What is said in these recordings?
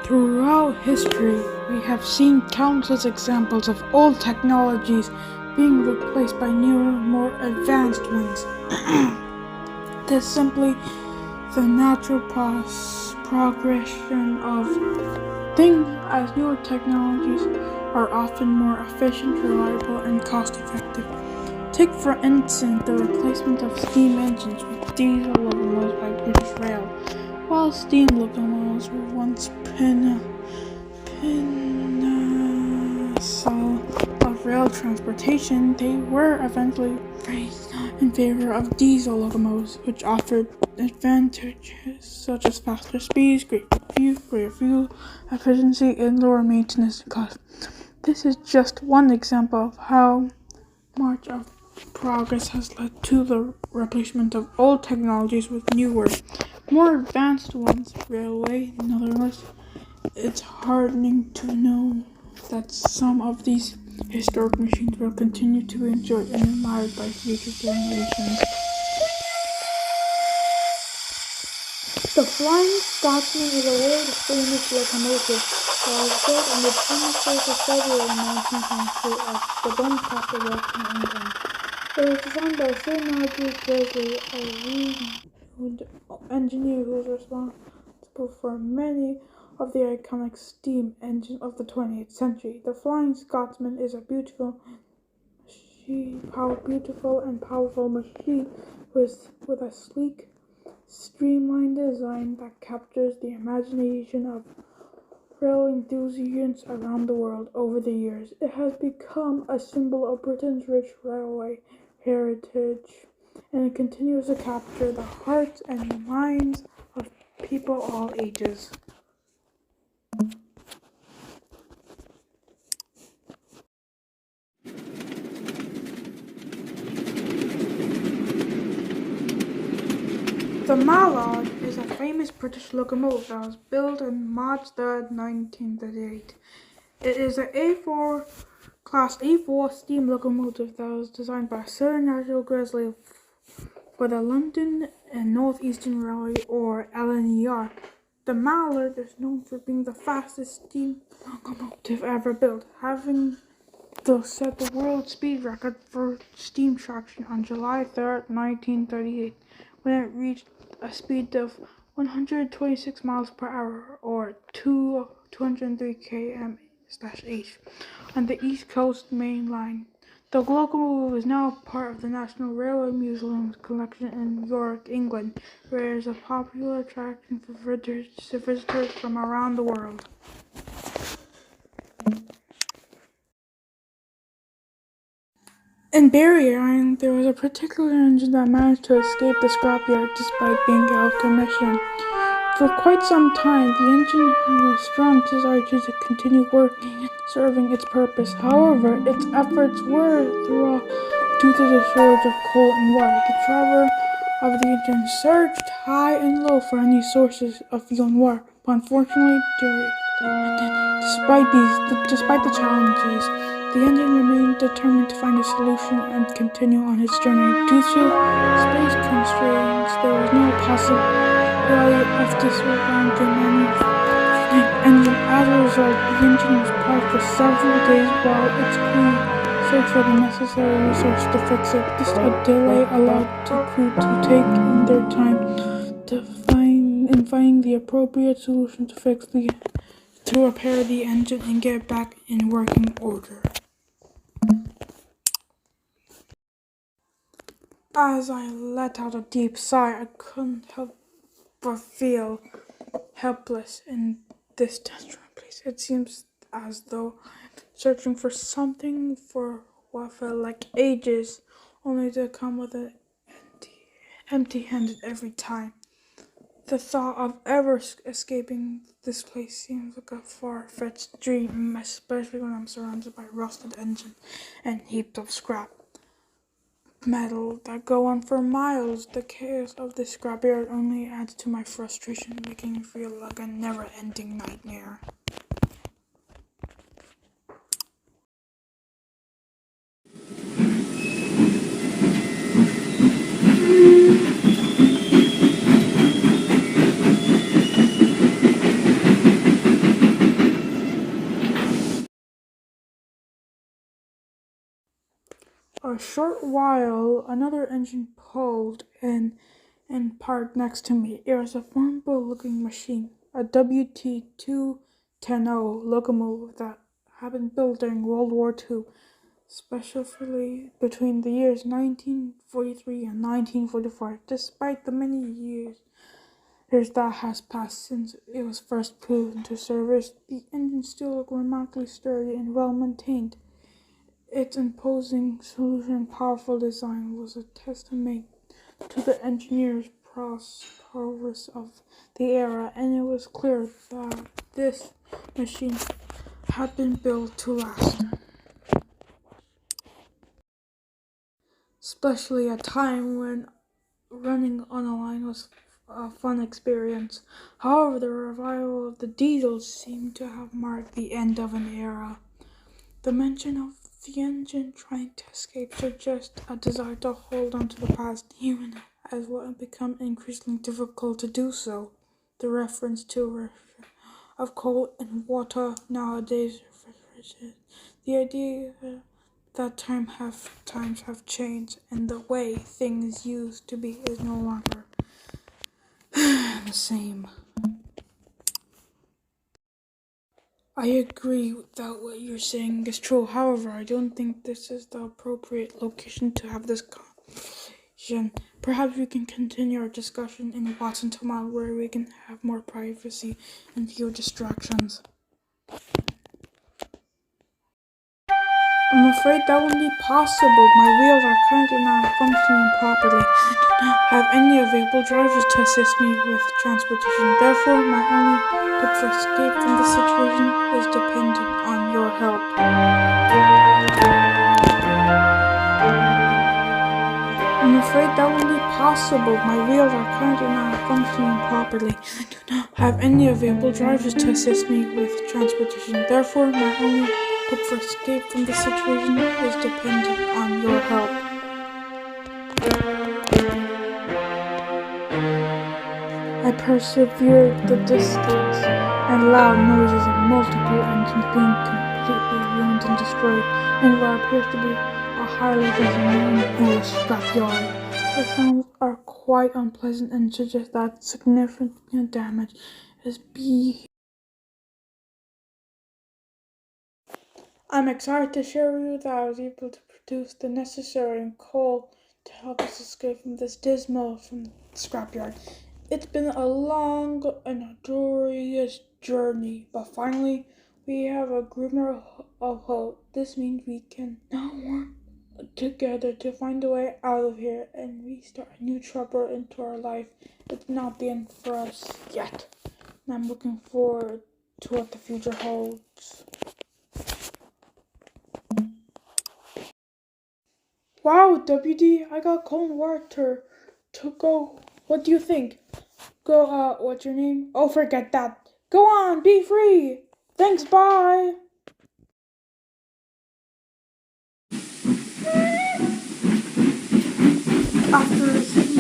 Throughout history, we have seen countless examples of old technologies being replaced by newer, more advanced ones. This is simply the natural progression of things, as newer technologies are often more efficient, reliable, and cost-effective. Take, for instance, the replacement of steam engines with diesel locomotives by British Rail. While steam locomotives were once pinnacle of rail transportation, they were eventually raised in favor of diesel locomotives, which offered advantages such as faster speeds, greater fuel efficiency, and lower maintenance costs. This is just one example of how much of progress has led to the replacement of old technologies with newer, more advanced ones. Railway, in other words, it's heartening to know that some of these historic machines will continue to be enjoyed and admired by future generations. The Flying Scotsman is a world-famous locomotive that was built on the 21st of February 1922 at the Doncaster Works in England. It was designed by Sir Nigel Gresley, a renowned engineer who was responsible for many of the iconic steam engines of the 20th century. The Flying Scotsman is a beautiful and powerful machine with a sleek, streamlined design that captures the imagination of rail enthusiasts around the world. Over the years, it has become a symbol of Britain's rich railway heritage, and it continues to capture the hearts and minds of people all ages. The Mallard is a famous British locomotive that was built on March 3rd, 1938. It is an Class A4 steam locomotive that was designed by Sir Nigel Gresley for the London and North Eastern Railway, or LNER. The Mallard is known for being the fastest steam locomotive ever built, having set the world speed record for steam traction on July 3rd, 1938, when it reached a speed of 126 miles per hour, or 203 km/h, on the East Coast Main Line. The locomotive is now part of the National Railway Museum's collection in York, England, where it is a popular attraction for visitors from around the world. In Barrier Island, there was a particular engine that managed to escape the scrapyard despite being out of commission. For quite some time, the engine had a strong desire to continue working and serving its purpose. However, its efforts were thrown off due to the shortage of coal and water. The driver of the engine searched high and low for any sources of fuel and water, but unfortunately, despite the challenges, the engine remained determined to find a solution and continue on its journey. Due to space constraints, there was no possibility of dismantling any engine. As a result, the engine was parked for several days while its crew searched for the necessary resources to fix it. This delay allowed the crew to take their time to find the appropriate solution to repair the engine and get it back in working order. As I let out a deep sigh, I couldn't help but feel helpless in this desperate place. It seems as though I'm searching for something for what felt like ages, only to come with an empty-handed every time. The thought of ever escaping this place seems like a far-fetched dream, especially when I'm surrounded by rusted engine and heaped of scrap metal that go on for miles. The chaos of this scrapyard only adds to my frustration, making me feel like a never-ending nightmare. A short while, another engine pulled in parked next to me. It was a formidable-looking machine, a WT-210 locomotive that had been built during World War II, especially between the years 1943 and 1945. Despite the many years that has passed since it was first put into service, the engine still looked remarkably sturdy and well maintained. Its imposing solution and powerful design was a testament to the engineers' prowess of the era, and it was clear that this machine had been built to last, especially at a time when running on a line was a fun experience. However, the revival of the diesel seemed to have marked the end of an era. The mention of the engine trying to escape suggests a desire to hold on to the past, even as what had become increasingly difficult to do so. The reference to refrigeration of coal and water nowadays refrigerated the idea that times have changed and the way things used to be is no longer the same. I agree that what you're saying is true. However, I don't think this is the appropriate location to have this conversation. Perhaps we can continue our discussion in Watson tomorrow, where we can have more privacy and fewer distractions. I'm afraid that won't be possible. My wheels are currently not functioning properly. I do not have any available drivers to assist me with transportation. Therefore, my only hope for escape from the situation is dependent on your help. I'm afraid that won't be possible. My wheels are currently not functioning properly. I do not have any available drivers to assist me with transportation. Therefore, my only hope for escape from the situation is dependent on your help. I persevered the distance and loud noises of multiple engines being completely ruined and destroyed in what appears to be a highly designated scrapyard. The sounds are quite unpleasant and suggest that significant damage is being. I'm excited to share with you that I was able to produce the necessary coal to help us escape from this dismal scrapyard. It's been a long and arduous journey, but finally we have a glimmer of hope. This means we can now work together to find a way out of here and restart a new chapter into our life. It's not the end for us yet, and I'm looking forward to what the future holds. Wow, WD, I got cold water to go. What do you think? Go, what's your name? Oh, forget that. Go on, be free. Thanks, bye. After seeing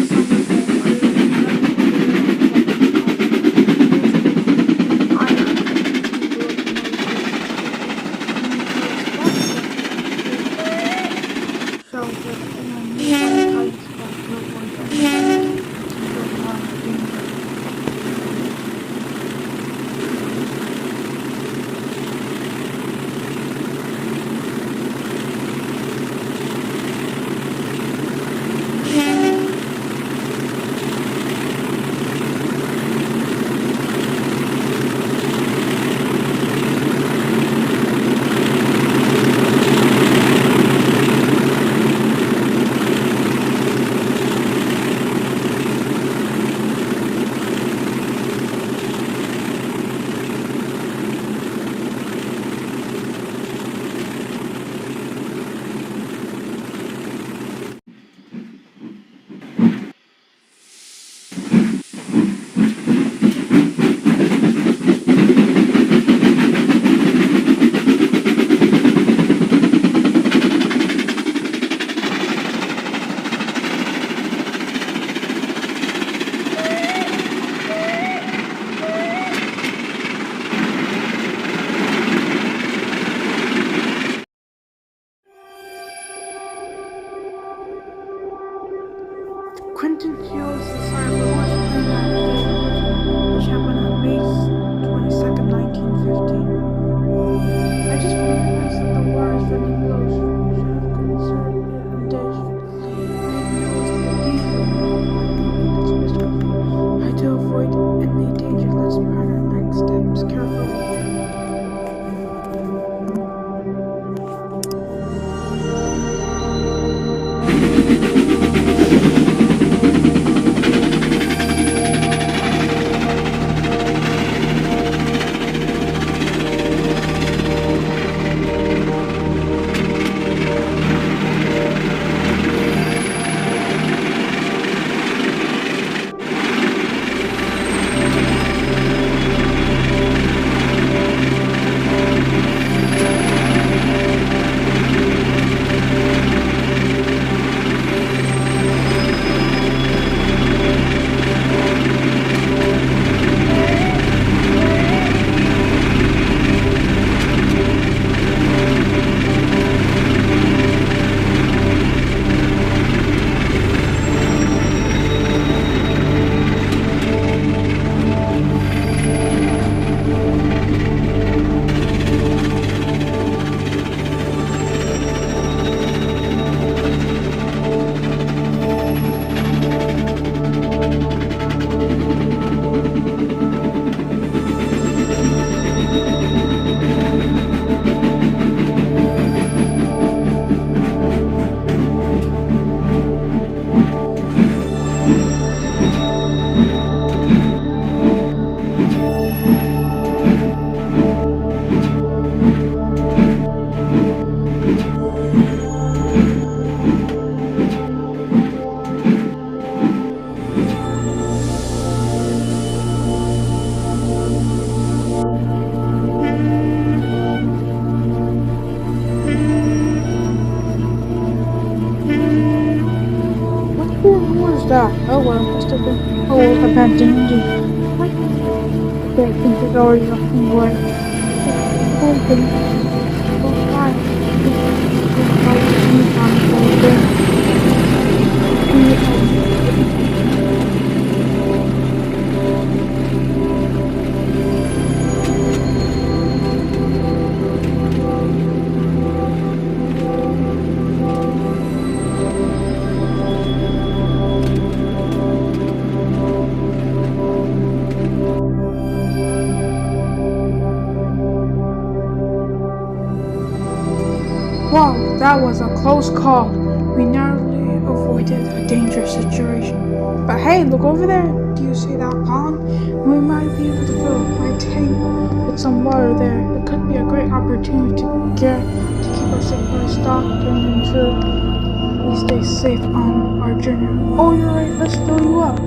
of the whole abandoned engine. I think it's already nothing away. It's open. Well, why? It's like any time Wow, that was a close call. We narrowly avoided a dangerous situation. But hey, look over there. Do you see that pond? We might be able to fill my tank with some water there. It could be a great opportunity to keep our supply stocked and ensure we stay safe on our journey. Oh, you're right. Let's fill you up.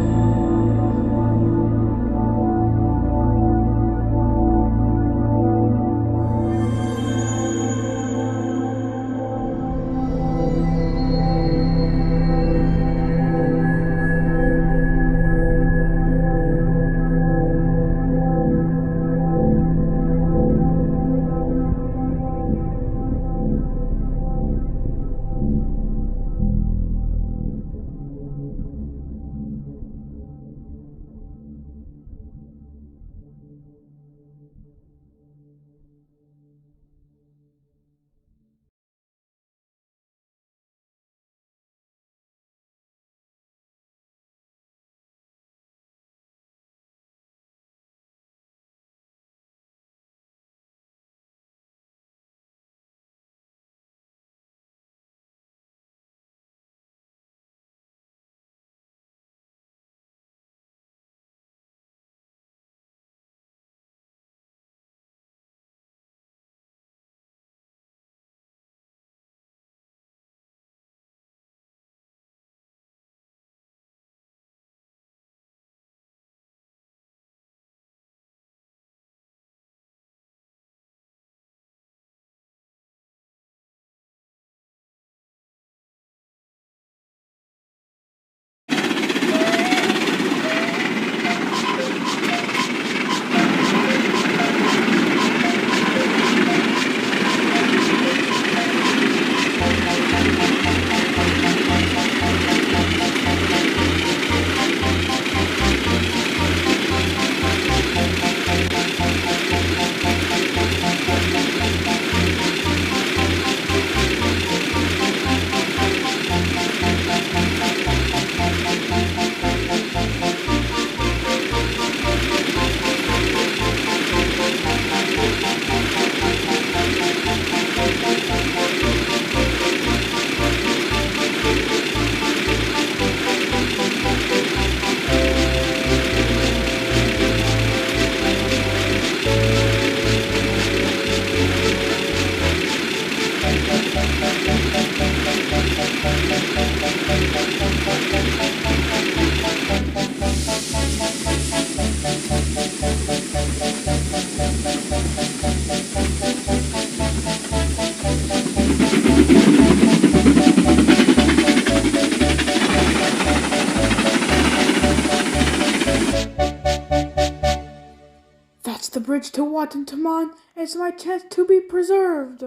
That's the bridge to Wat Taman. It's my chance to be preserved.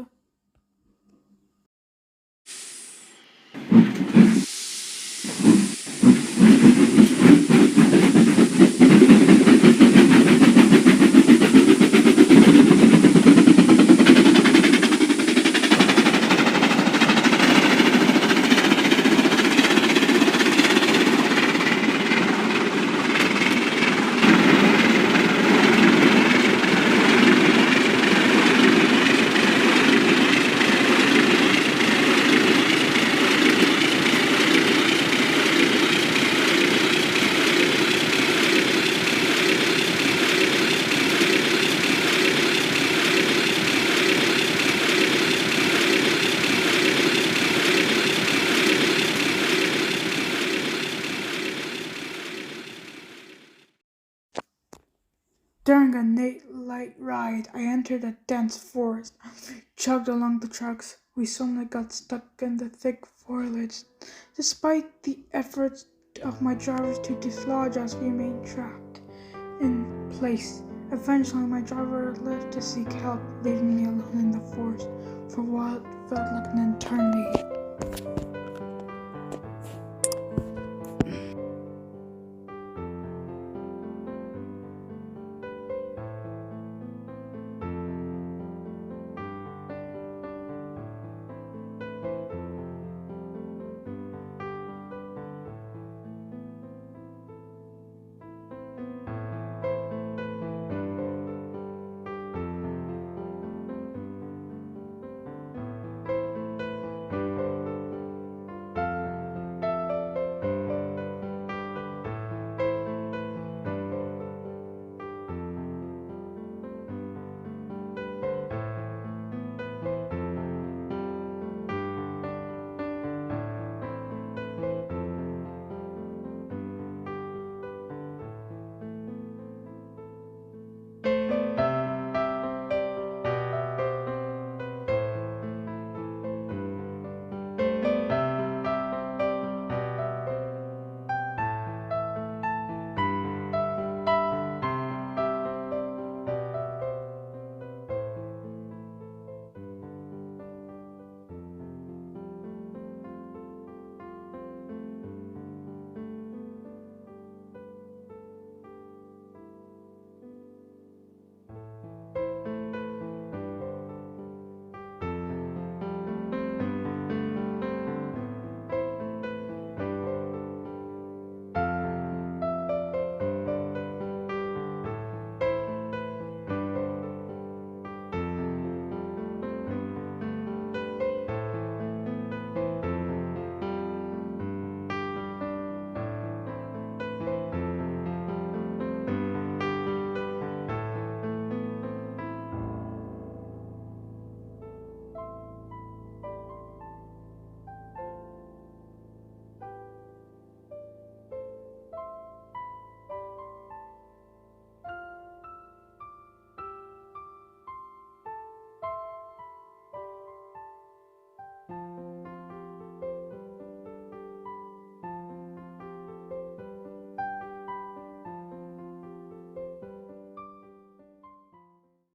During a night ride, I entered a dense forest, chugged along the tracks. We suddenly got stuck in the thick foliage. Despite the efforts of my drivers to dislodge us remained trapped in place. Eventually, my driver left to seek help, leaving me alone in the forest for what felt like an eternity.